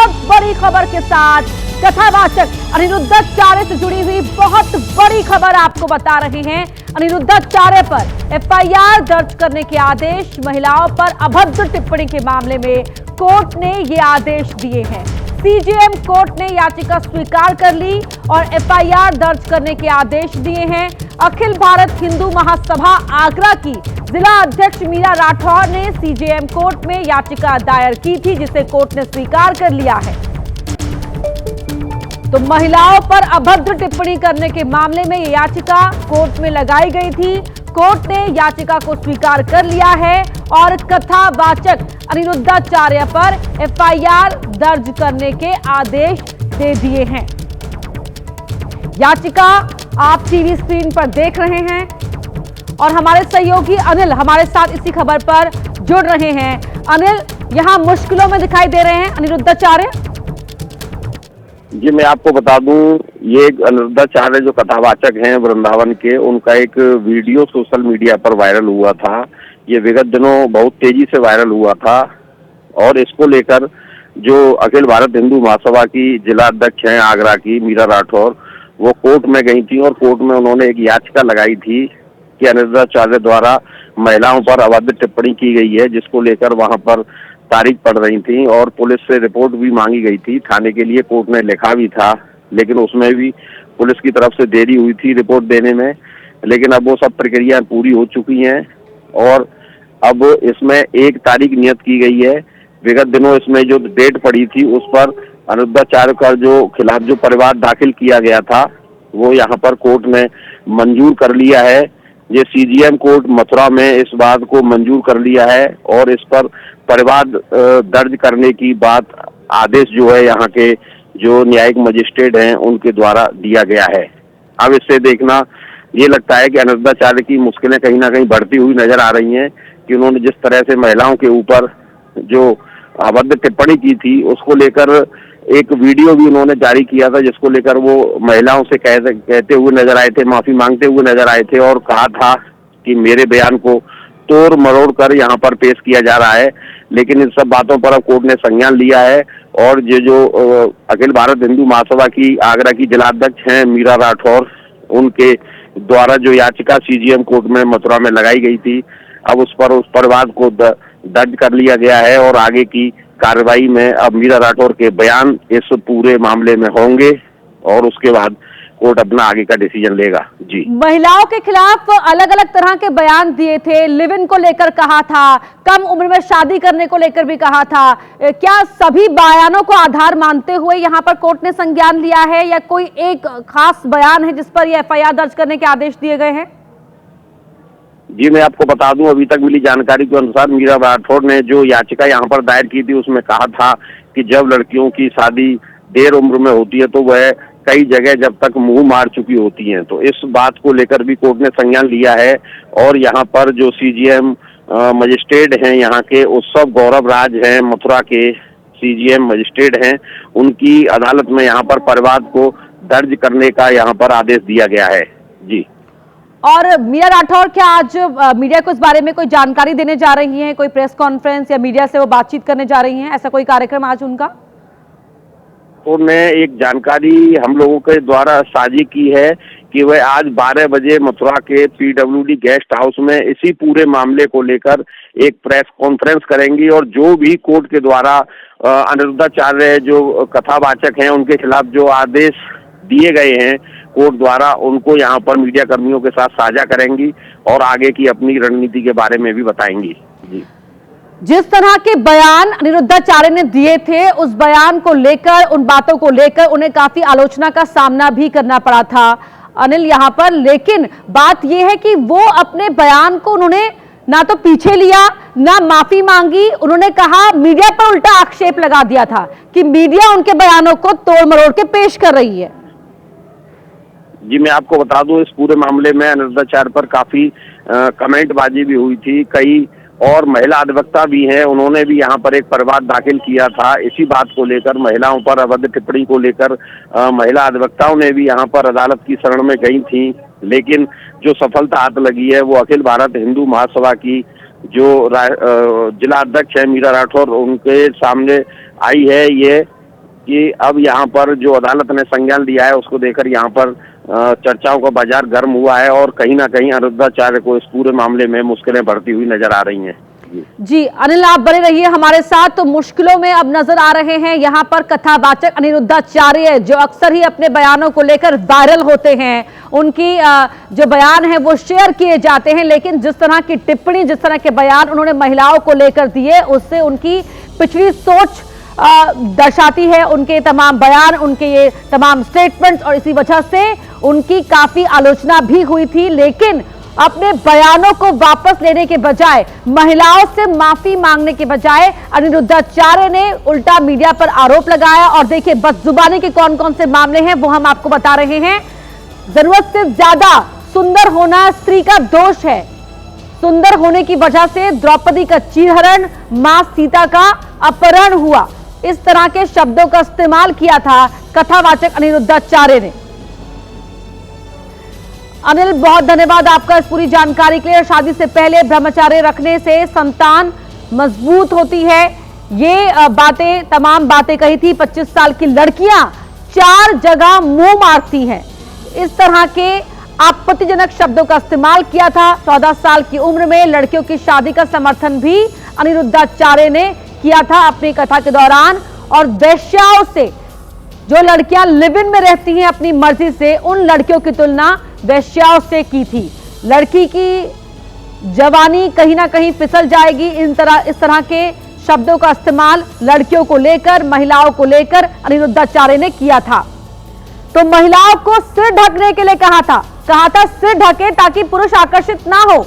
बहुत बड़ी खबर के साथ कथावाचक अनिरुद्धाचार्य से जुड़ी हुई बहुत बड़ी खबर आपको बता रहे हैं। अनिरुद्धाचार्य पर एफआईआर दर्ज करने के आदेश, महिलाओं पर अभद्र टिप्पणी के मामले में कोर्ट ने ये आदेश दिए हैं। सीजेएम कोर्ट ने याचिका स्वीकार कर ली और एफआईआर दर्ज करने के आदेश दिए हैं। अखिल भारत हिंदू महासभा आगरा की जिला अध्यक्ष मीरा राठौर ने सीजेएम कोर्ट में याचिका दायर की थी, जिसे कोर्ट ने स्वीकार कर लिया है। तो महिलाओं पर अभद्र टिप्पणी करने के मामले में यह याचिका कोर्ट में लगाई गई थी। कोर्ट ने याचिका को स्वीकार कर लिया है और कथावाचक अनिरुद्धाचार्य पर एफआईआर दर्ज करने के आदेश दे दिए हैं। याचिका आप टीवी स्क्रीन पर देख रहे हैं और हमारे सहयोगी अनिल हमारे साथ इसी खबर पर जुड़ रहे हैं। अनिल, यहां मुश्किलों में दिखाई दे रहे हैं अनिरुद्धाचार्य। जी, मैं आपको बता दूं, ये अनिरुद्धाचार्य जो कथावाचक हैं वृंदावन के, उनका एक वीडियो सोशल मीडिया पर वायरल हुआ था। ये विगत दिनों बहुत तेजी से वायरल हुआ था और इसको लेकर जो अखिल भारत हिंदू महासभा की जिला अध्यक्ष हैं आगरा की मीरा राठौर, वो कोर्ट में गई थी और कोर्ट में उन्होंने एक याचिका लगाई थी कि अनिरुद्धाचार्य द्वारा महिलाओं पर अभद्र टिप्पणी की गई है, जिसको लेकर वहां पर तारीख पड़ रही थी और पुलिस से रिपोर्ट भी मांगी गई थी। थाने के लिए कोर्ट ने लिखा भी था, लेकिन उसमें भी पुलिस की तरफ से देरी हुई थी रिपोर्ट देने में। लेकिन अब वो सब प्रक्रिया पूरी हो चुकी हैं और अब इसमें एक तारीख नियत की गई है। विगत दिनों इसमें जो डेट पड़ी थी उस पर अनिरुद्धाचार्य का जो खिलाफ जो परिवार दाखिल किया गया था वो यहाँ पर कोर्ट ने मंजूर कर लिया है। ये सीजीएम कोर्ट मथुरा में इस बात को मंजूर कर लिया है और इस पर परिवाद दर्ज करने की बात आदेश जो है यहाँ के जो न्यायिक मजिस्ट्रेट हैं उनके द्वारा दिया गया है। अब इससे देखना ये लगता है कि अनिरुद्धाचार्य की मुश्किलें कहीं ना कहीं बढ़ती हुई नजर आ रही हैं कि उन्होंने जिस तरह से महिलाओं के ऊपर जो अभद्र टिप्पणी की थी उसको लेकर एक वीडियो भी उन्होंने जारी किया था, जिसको लेकर वो महिलाओं से कहते हुए नजर आए थे, माफी मांगते हुए नजर आए थे और कहा था कि मेरे बयान को तोड़ मरोड़ कर यहाँ पर पेश किया जा रहा है। लेकिन इन सब बातों पर अब कोर्ट ने संज्ञान लिया है और ये जो अखिल भारत हिंदू महासभा की आगरा की जिला अध्यक्ष हैं मीरा राठौर, उनके द्वारा जो याचिका सीजीएम कोर्ट में मथुरा में लगाई गई थी, अब उस परिवाद को दर्ज कर लिया गया है और आगे की कार्रवाई में अब मीरा राठौर के बयान इस पूरे मामले में होंगे और उसके बाद कोर्ट अपना आगे का डिसीजन लेगा। जी, महिलाओं के खिलाफ अलग अलग तरह के बयान दिए थे, लिव इन को लेकर कहा था, कम उम्र में शादी करने को लेकर भी कहा था। क्या सभी बयानों को आधार मानते हुए यहाँ पर कोर्ट ने संज्ञान लिया है या कोई एक खास बयान है जिस पर ये एफआईआर दर्ज करने के आदेश दिए गए हैं? जी, मैं आपको बता दूं, अभी तक मिली जानकारी के अनुसार मीरा राठौर ने जो याचिका यहाँ पर दायर की थी उसमें कहा था कि जब लड़कियों की शादी देर उम्र में होती है तो वह कई जगह जब तक मुंह मार चुकी होती हैं। तो इस बात को लेकर भी कोर्ट ने संज्ञान लिया है और यहाँ पर जो सीजीएम मजिस्ट्रेट हैं यहाँ के उत्सव गौरव राज हैं, मथुरा के सीजीएम मजिस्ट्रेट हैं, उनकी अदालत में यहाँ पर परिवाद को दर्ज करने का यहाँ पर आदेश दिया गया है। जी, और मीरा राठौर क्या आज मीडिया को इस बारे में कोई जानकारी देने जा रही हैं? कोई प्रेस कॉन्फ्रेंस या मीडिया से वो बातचीत करने जा रही हैं? ऐसा कोई कार्यक्रम आज उनका? उन्होंने एक जानकारी हम लोगों के द्वारा साझी की है कि वह आज 12 बजे मथुरा के पीडब्ल्यूडी गेस्ट हाउस में इसी पूरे मामले को लेकर एक प्रेस कॉन्फ्रेंस करेंगी और जो भी कोर्ट के द्वारा अनिरुद्धाचार्य जो कथावाचक हैं उनके खिलाफ जो आदेश दिए गए हैं कोर्ट द्वारा, उनको यहाँ पर मीडिया कर्मियों के साथ साझा करेंगी और आगे की अपनी रणनीति के बारे में भी बताएंगी। जी, जिस तरह के बयान अनिरुद्धाचार्य ने दिए थे उस बयान को लेकर, उन बातों को लेकर उन्हें काफी आलोचना का सामना भी करना पड़ा था अनिल यहाँ पर। लेकिन बात यह है कि वो अपने बयान को उन्होंने ना तो पीछे लिया ना माफी मांगी। उन्होंने कहा, मीडिया पर उल्टा आक्षेप लगा दिया था कि मीडिया उनके बयानों को तोड़ मरोड़ के पेश कर रही है। जी, मैं आपको बता दूं, इस पूरे मामले में अनिरुद्धाचार्य पर काफी कमेंटबाजी भी हुई थी। कई और महिला अधिवक्ता भी हैं, उन्होंने भी यहाँ पर एक परिवाद दाखिल किया था इसी बात को लेकर, महिलाओं पर अभद्र टिप्पणी को लेकर। महिला अधिवक्ताओं ने भी यहाँ पर अदालत की शरण में गई थी, लेकिन जो सफलता हाथ लगी है वो अखिल भारत हिंदू महासभा की जो जिला अध्यक्ष है मीरा राठौर, उनके सामने आई है ये कि अब यहाँ पर जो अदालत ने संज्ञान लिया है उसको देकर यहाँ पर चर्चाओं का बाजार गर्म हुआ है और कहीं ना कहीं अनिरुद्धाचार्य को इस पूरे मामले में मुश्किलें बढ़ती हुई नजर आ रही हैं। जी अनिल, आप बने रहिए हमारे साथ। तो मुश्किलों में अब नजर आ रहे हैं यहाँ पर कथावाचक अनिरुद्धाचार्य, जो अक्सर ही अपने बयानों को लेकर वायरल होते हैं। उनकी जो बयान है वो शेयर किए जाते हैं, लेकिन जिस तरह की टिप्पणी, जिस तरह के बयान उन्होंने महिलाओं को लेकर दिए, उससे उनकी पिछली सोच दर्शाती है। उनके तमाम बयान, उनके ये तमाम स्टेटमेंट्स, और इसी वजह से उनकी काफी आलोचना भी हुई थी। लेकिन अपने बयानों को वापस लेने के बजाय, महिलाओं से माफी मांगने के बजाय अनिरुद्धाचार्य ने उल्टा मीडिया पर आरोप लगाया। और देखिए बदजुबानी के कौन कौन से मामले हैं वो हम आपको बता रहे हैं। जरूरत से ज्यादा सुंदर होना स्त्री का दोष है। सुंदर होने की वजह से द्रौपदी का चीरहरण, मां सीता का अपहरण हुआ। इस तरह के शब्दों का इस्तेमाल किया था कथावाचक अनिरुद्धाचार्य ने। अनिल, बहुत धन्यवाद आपका इस पूरी जानकारी के लिए। शादी से पहले ब्रह्मचर्य रखने से संतान मजबूत होती है, ये बातें, तमाम बातें कही थी। 25 साल की लड़कियां 4 जगह मुंह मारती हैं, इस तरह के आपत्तिजनक शब्दों का इस्तेमाल किया था। 14 साल की उम्र में लड़कियों की शादी का समर्थन भी अनिरुद्धाचार्य ने किया था अपनी कथा के दौरान। और वेश्याओं से, जो लड़कियां लिव इन में रहती हैं अपनी मर्जी से, उन लड़कियों की तुलना वेश्याओं से की थी। लड़की की जवानी कहीं ना कहीं फिसल जाएगी, इस तरह के शब्दों का इस्तेमाल लड़कियों को लेकर, महिलाओं को लेकर अनिरुद्धाचार्य ने किया था। तो महिलाओं को सिर ढकने के लिए कहा था सिर ढके ताकि पुरुष आकर्षित ना हो।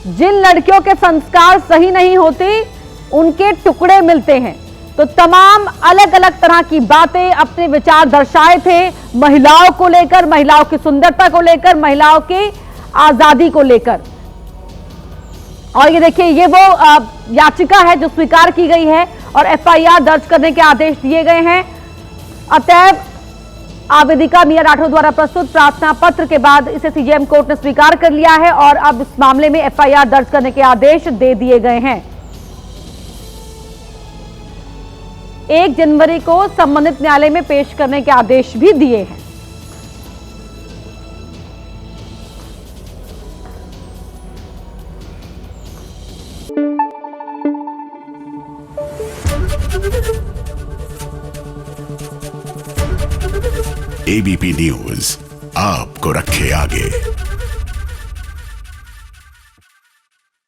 जिन लड़कियों के संस्कार सही नहीं होते उनके टुकड़े मिलते हैं। तो तमाम अलग अलग तरह की बातें, अपने विचार दर्शाए थे महिलाओं को लेकर, महिलाओं की सुंदरता को लेकर, महिलाओं की आजादी को लेकर। और ये देखिए, ये वो याचिका है जो स्वीकार की गई है और एफआईआर दर्ज करने के आदेश दिए गए हैं। अतएव आवेदिका मिया राठौर द्वारा प्रस्तुत प्रार्थना पत्र के बाद इसे सीजेएम कोर्ट ने स्वीकार कर लिया है और अब इस मामले में एफआईआर दर्ज करने के आदेश दे दिए गए हैं। 1 जनवरी को संबंधित न्यायालय में पेश करने के आदेश भी दिए हैं। एबीपी न्यूज आपको रखे आगे।